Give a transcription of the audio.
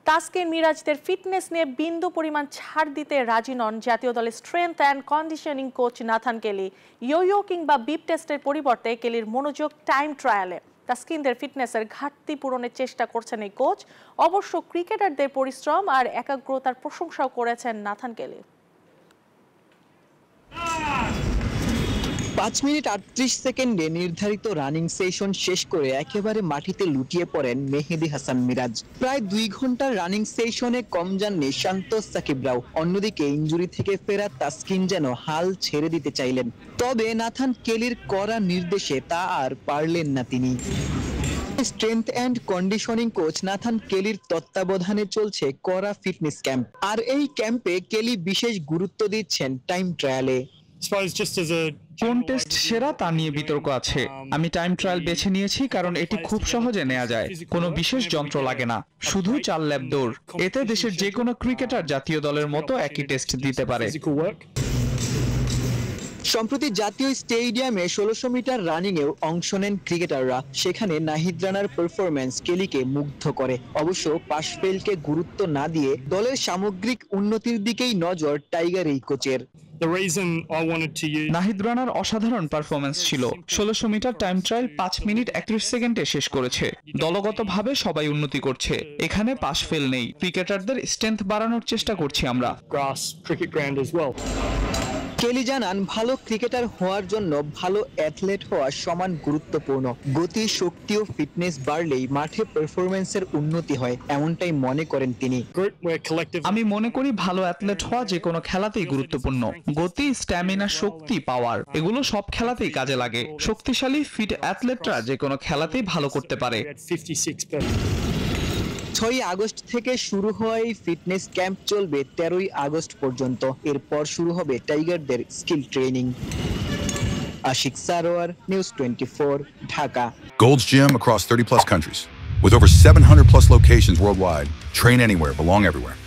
Taskin মিরাজদের fitness নিয়ে বিন্দু পরিমাণ ছাড় দিতে রাজি নন জাতীয় দলের strength and conditioning coach Nathan Kelly. Yo কিংবা বিপ টেস্টের পরিবর্তে কেলির মনোযোগ টাইম ট্রায়ালে। তাসকিনদের ফিটনেসের ঘাটতি পূরণের চেষ্টা করছেন এই কোচ। অবশ্য ক্রিকেটারদের পরিশ্রম আর একাগ্রতার প্রশংসাও করেছেন নাথান কেলি। 5 মিনিট 38 সেকেন্ডে নির্ধারিত রানিং সেশন শেষ করে একেবারে মাটিতে লুটিয়ে পড়েন মেহেদী হাসান মিরাজ। প্রায় 2 ঘন্টার রানিং সেশনে কম যাননি সান্তোস সাকিবরাও। অন্যদিকে ইনজুরি থেকে ফেরা তাসকিন যেন হাল ছেড়ে দিতে চাইলেন, তবে নাথান কেলির কড়া নির্দেশে তা আর পারলেন না তিনি। Strength and conditioning coach Nathan কেলির তত্ত্বাবধানে চলছে কড়া ফিটনেস ক্যাম্প, আর এই ক্যাম্পে কেলি বিশেষ গুরুত্ব দিচ্ছেন টাইম ট্রায়ালে। কোন টেস্ট সেরা তা নিয়ে বিতর্ক আছে। আমি টাইম ট্রায়াল বেছে নিয়েছি কারণ এটি খুব সহজে নেওয়া যায়, কোনো বিশেষ যন্ত্র লাগে না, শুধু 4 ল্যাপ দৌড়। এতে দেশের যে কোনো ক্রিকেটার জাতীয় দলের মতো একই টেস্ট দিতে পারে। সম্প্রতি জাতীয় স্টেডিয়ামে 1600 মিটার রানিং এও অংশ নেন ক্রিকেটাররা। সেখানে নাহিদ রানার পারফরম্যান্স কেলিকে মুগ্ধ করে। অবশ্য পাশ ফেলকে গুরুত্ব না দিয়ে দলের সামগ্রিক উন্নতির দিকেই নজর টাইগার এই কোচের। নাহিদ রানার অসাধারণ পারফরম্যান্স ছিল। 1600 মিটার টাইম ট্রায়াল 5 মিনিট 31 সেকেন্ডে শেষ করেছে। দলগতভাবে সবাই উন্নতি করছে, এখানে পাশ ফেল নেই। ক্রিকেটারদের স্ট্রেংথ বাড়ানোর চেষ্টা করছি আমরা। কেলি জানান, ভালো ক্রিকেটার হওয়ার জন্য ভালো অ্যাথলেট হওয়া সমান গুরুত্বপূর্ণ। গতি, শক্তি ও ফিটনেস বাড়লেই মাঠে পারফরম্যান্সের উন্নতি হয়, এমনটাই মনে করেন তিনি। আমি মনে করি ভালো অ্যাথলেট হওয়া যে কোনো খেলাতেই গুরুত্বপূর্ণ। গতি, স্ট্যামিনা, শক্তি, পাওয়ার এগুলো সব খেলাতেই কাজে লাগে। শক্তিশালী ফিট অ্যাথলেটরা যে কোনো খেলাতেই ভালো করতে পারে। 6 আগস্ট থেকে শুরু হওয়া এই ফিটনেস ক্যাম্প চলবে 13 আগস্ট পর্যন্ত। এরপর শুরু হবে টাইগারদের skill training. Ashik Sarwar, news 24, Dhaka. Gold's Gym across 30+ countries with over 700+ locations worldwide. Train anywhere, belong everywhere.